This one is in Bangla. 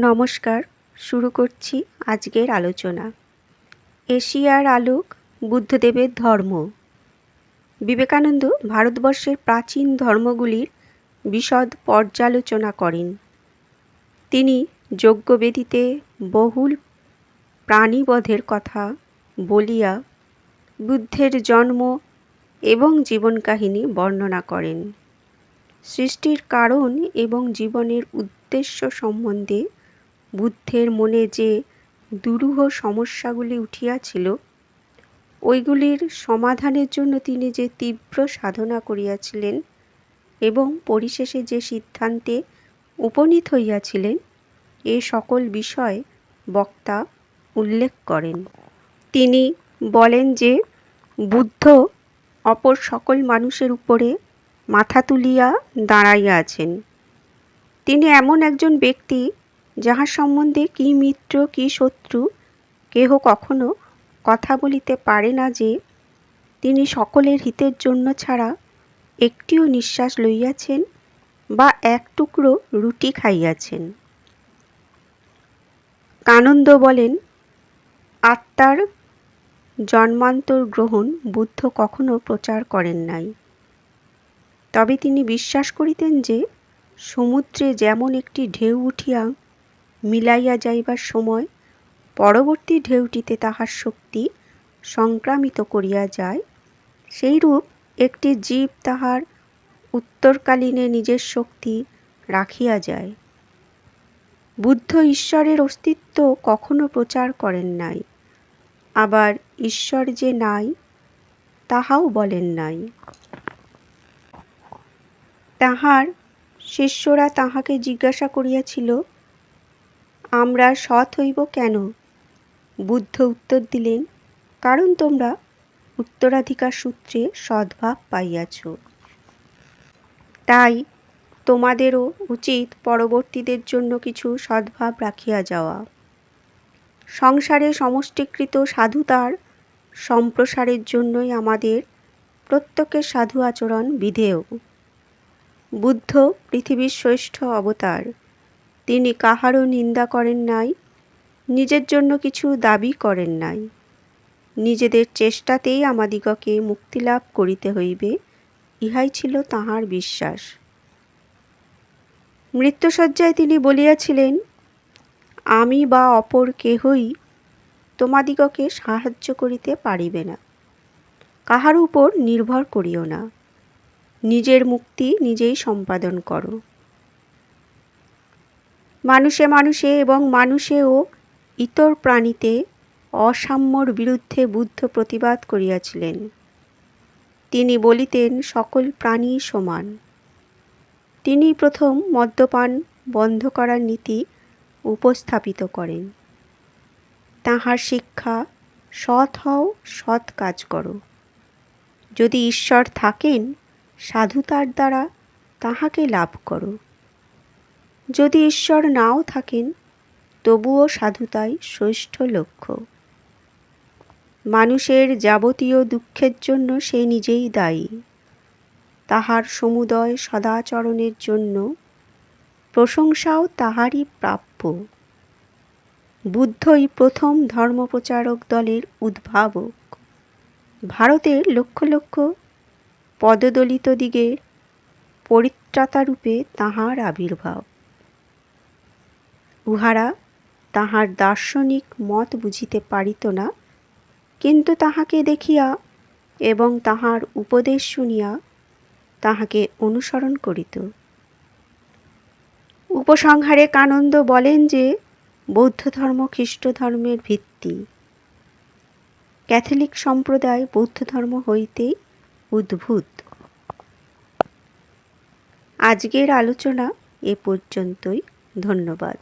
নমস্কার, শুরু করছি আজকের আলোচনা। এশিয়ার আলোক, বুদ্ধদেবের ধর্ম। বিবেকানন্দ ভারতবর্ষের প্রাচীন ধর্মগুলির বিশদ পর্যালোচনা করেন। তিনি যজ্ঞবেদীতে বহুল প্রাণীবধের কথা বলিয়া বুদ্ধের জন্ম এবং জীবন কাহিনী বর্ণনা করেন। সৃষ্টির কারণ এবং জীবনের উদ্দেশ্য সম্বন্ধে বুদ্ধের মনে যে দুরূহ সমস্যাগুলি উঠিয়াছিল, ওইগুলির সমাধানের জন্য তিনি যে তীব্র সাধনা করিয়াছিলেন এবং পরিশেষে যে সিদ্ধান্তে উপনীত হইয়াছিলেন, এ সকল বিষয় বক্তা উল্লেখ করেন। তিনি বলেন যে বুদ্ধ অপর সকল মানুষের উপরে মাথা তুলিয়া দাঁড়াইয়া আছেন। তিনি এমন একজন ব্যক্তি যাহার সম্বন্ধে কি মিত্র কি শত্রু কেহ কখনো কথা বলিতে পারে না, যে তিনি সকলের হিতের জন্য ছাড়া একটিও নিঃশ্বাস লইয়াছেন বা এক টুকরো রুটি খাইয়াছেন। কানন্দ বলেন, আত্মার জন্মান্তর গ্রহণ বুদ্ধ কখনো প্রচার করেন নাই। তবে তিনি বিশ্বাস করিতেন যে সমুদ্রে যেমন একটি ঢেউ উঠিয়া মিলাইয়া যাইবার সময় পরবর্তী ঢেউটিতে তাহার শক্তি সংক্রামিত করিয়া যায়, সেইরূপ একটি জীব তাহার উত্তরকালীনে নিজের শক্তি রাখিয়া যায়। বুদ্ধ ঈশ্বরের অস্তিত্ব কখনো প্রচার করেন নাই, আবার ঈশ্বর যে নাই তাহাও বলেন নাই। তাহার শিষ্যরা তাহাকে জিজ্ঞাসা করিয়াছিল, আমরা সৎ হইব কেন? বুদ্ধ উত্তর দিলেন, কারণ তোমরা উত্তরাধিকার সূত্রে সদ্ভাব পাইয়াছ। তাই তোমাদেরও উচিত পরবর্তীদের জন্য কিছু সদ্ভাব রাখিয়া যাওয়া। সংসারে সমষ্টিকৃত সাধুতার সম্প্রসারের জন্যই আমাদের প্রত্যেকের সাধু আচরণ বিধেয়। বুদ্ধ পৃথিবীর শ্রেষ্ঠ অবতার। তিনি কাহারও নিন্দা করেন নাই, নিজের জন্য কিছু দাবি করেন নাই। নিজেদের চেষ্টাতেই আমাদিগকে মুক্তিলাভ করিতে হইবে, ইহাই ছিল তাঁহার বিশ্বাস। মৃত্যুশয্যায় তিনি বলিয়াছিলেন, আমি বা অপর কেহই তোমাদিগকে সাহায্য করিতে পারিবে না। কাহার উপর নির্ভর করিও না, নিজের মুক্তি নিজেই সম্পাদন করো। মানুষে মানুষে এবং মানুষে ও ইতর প্রাণীতে অসাম্যর বিরুদ্ধে বুদ্ধ প্রতিবাদ করিয়াছিলেন। তিনি বলিতেন, সকল প্রাণী সমান। তিনি প্রথম মদ্যপান বন্ধ করার নীতি উপস্থাপিত করেন। তাঁহার শিক্ষা, সৎ হও, সৎ কাজ করো। যদি ঈশ্বর থাকেন, সাধুতার দ্বারা তাঁহাকে লাভ করো। যদি ঈশ্বর নাও থাকেন, তবুও সাধুতাই শ্রেষ্ঠ লক্ষ্য। মানুষের যাবতীয় দুঃখের জন্য সে নিজেই দায়ী। তাহার সমুদয় সদাচরণের জন্য প্রশংসাও তাহারই প্রাপ্য। বুদ্ধই প্রথম ধর্মপ্রচারক দলের উদ্ভাবক। ভারতের লক্ষ লক্ষ পদদলিতদিগের পরিত্রাতারূপে তাঁহার আবির্ভাব। উহারা তাঁহার দার্শনিক মত বুঝিতে পারিত না, কিন্তু তাহাকে দেখিয়া এবং তাঁহার উপদেশ শুনিয়া তাহাকে অনুসরণ করিত। উপসংহারে কানন্দ বলেন যে বৌদ্ধ ধর্ম খ্রিস্ট ধর্মের ভিত্তি। ক্যাথলিক সম্প্রদায় বৌদ্ধ ধর্ম হইতেই উদ্ভূত। আজকের আলোচনা এ পর্যন্তই। ধন্যবাদ।